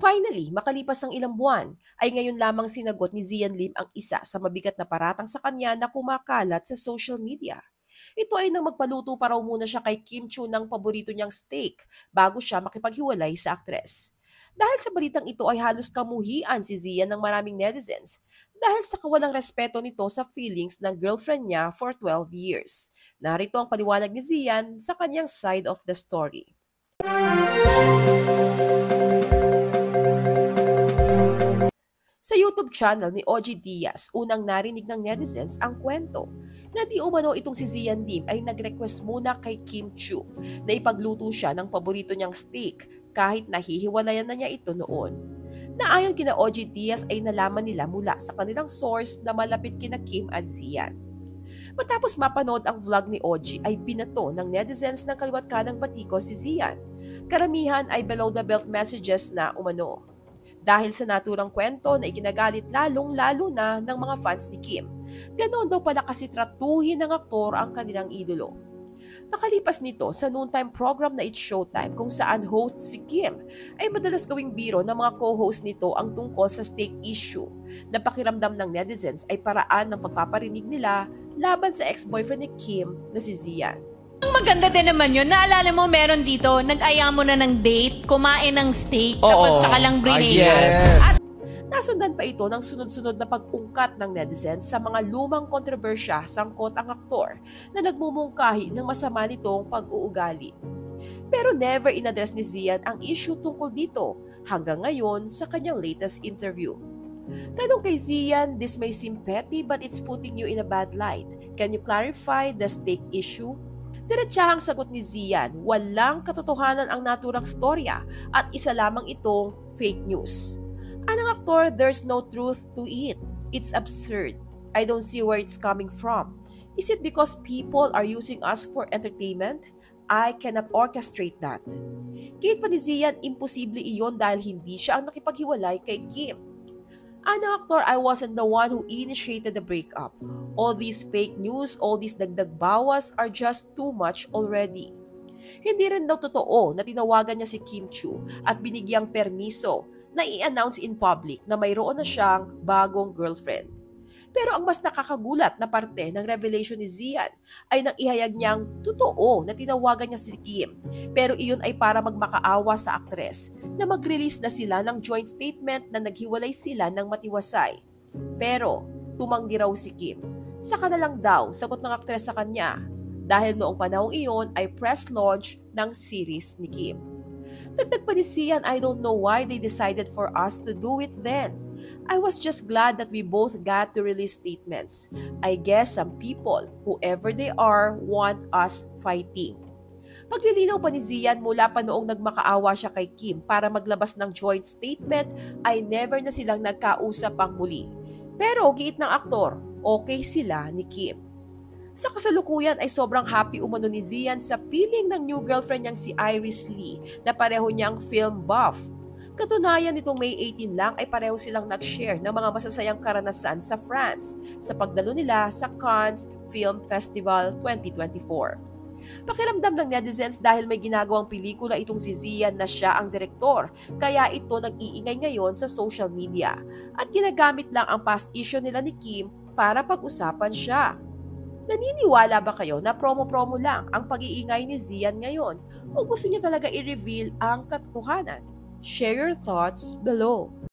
Finally, makalipas ng ilang buwan, ay ngayon lamang sinagot ni Zian Lim ang isa sa mabigat na paratang sa kanya na kumakalat sa social media. Ito ay nang magpaluto pa raw muna siya kay Kim Chu ng paborito niyang steak bago siya makipaghiwalay sa aktres. Dahil sa balitang ito ay halos kamuhian si Zian ng maraming netizens dahil sa kawalang respeto nito sa feelings ng girlfriend niya for 12 years. Narito ang paliwanag ni Zian sa kanyang side of the story. Sa YouTube channel ni OG Diaz, unang narinig ng netizens ang kwento na di umano itong si Zian Lim ay nag-request muna kay Kim Chu na ipagluto siya ng paborito niyang steak kahit nahihiwalayan na niya ito noon. Na ayon kina OG Diaz ay nalaman nila mula sa kanilang source na malapit kina Kim at Zian. Matapos mapanood ang vlog ni OG ay binato ng netizens ng kaliwat kanang batiko si Zian. Karamihan ay below the belt messages na umano. Dahil sa naturang kwento na ikinagalit lalong-lalo na ng mga fans ni Kim. Ganoon daw pala kasi tratuhin ng aktor ang kanilang idolo. Makalipas nito sa noontime program na It's Showtime kung saan host si Kim, ay madalas gawing biro ng mga co-host nito ang tungkol sa steak issue na pakiramdam ng netizens ay paraan ng pagpaparinig nila laban sa ex-boyfriend ni Kim na si Zian. Ang maganda din naman yun. Naalala mo, meron dito, nag-aya mo na ng date, kumain ng steak, tapos tsaka lang brinade. Yes. At nasundan pa ito ng sunod-sunod na pag-ungkat ng netizens sa mga lumang kontrobersya sangkot ang aktor na nagmumungkahi ng masama nitong pag-uugali. Pero never inaddress ni Zian ang issue tungkol dito hanggang ngayon sa kanyang latest interview. Tanong kay Zian, this may seem petty but it's putting you in a bad light. Can you clarify the steak issue? Diretsahang sagot ni Zian, walang katotohanan ang naturang storya at isa lamang itong fake news. Anong aktor, there's no truth to it. It's absurd. I don't see where it's coming from. Is it because people are using us for entertainment? I cannot orchestrate that. Kahit pa ni Zian, imposible iyon dahil hindi siya ang nakipaghiwalay kay Kim. Anong aktor, I wasn't the one who initiated the breakup. All these fake news, all these dagdag bawas are just too much already. Hindi rin daw totoo na tinawagan niya si Kim Chu at binigyang permiso na i-announce in public na mayroon na siyang bagong girlfriend. Pero ang mas nakakagulat na parte ng revelation ni Zian ay nang ihayag niyang totoo na tinawagan niya si Kim. Pero iyon ay para magmakaawa sa aktres na mag-release na sila ng joint statement na naghiwalay sila ng matiwasay. Pero tumanggi raw si Kim. Saka na lang daw sagot ng aktres sa kanya dahil noong panahong iyon ay press launch ng series ni Kim. Dagdag pa ni Zian, I don't know why they decided for us to do it then. I was just glad that we both got to release statements. I guess some people, whoever they are, want us fighting. Paglilinaw pa ni Zian mula pa noong nagmakaawa siya kay Kim para maglabas ng joint statement ay never na silang nagkausap pang muli. Pero giit ng aktor, okay sila ni Kim. Sa kasalukuyan ay sobrang happy umano ni Zian sa piling ng new girlfriend niyang si Iris Lee na pareho niyang film buff. Katunayan nitong May 18 lang ay pareho silang nag-share ng mga masasayang karanasan sa France sa pagdalo nila sa Cannes Film Festival 2024. Pakiramdam ng netizens dahil may ginagawang pelikula itong si Zian na siya ang direktor, kaya ito nag-iingay ngayon sa social media at ginagamit lang ang past issue nila ni Kim para pag-usapan siya. Naniniwala ba kayo na promo-promo lang ang pag-iingay ni Zian ngayon o gusto niya talaga i-reveal ang katotohanan? Share your thoughts below.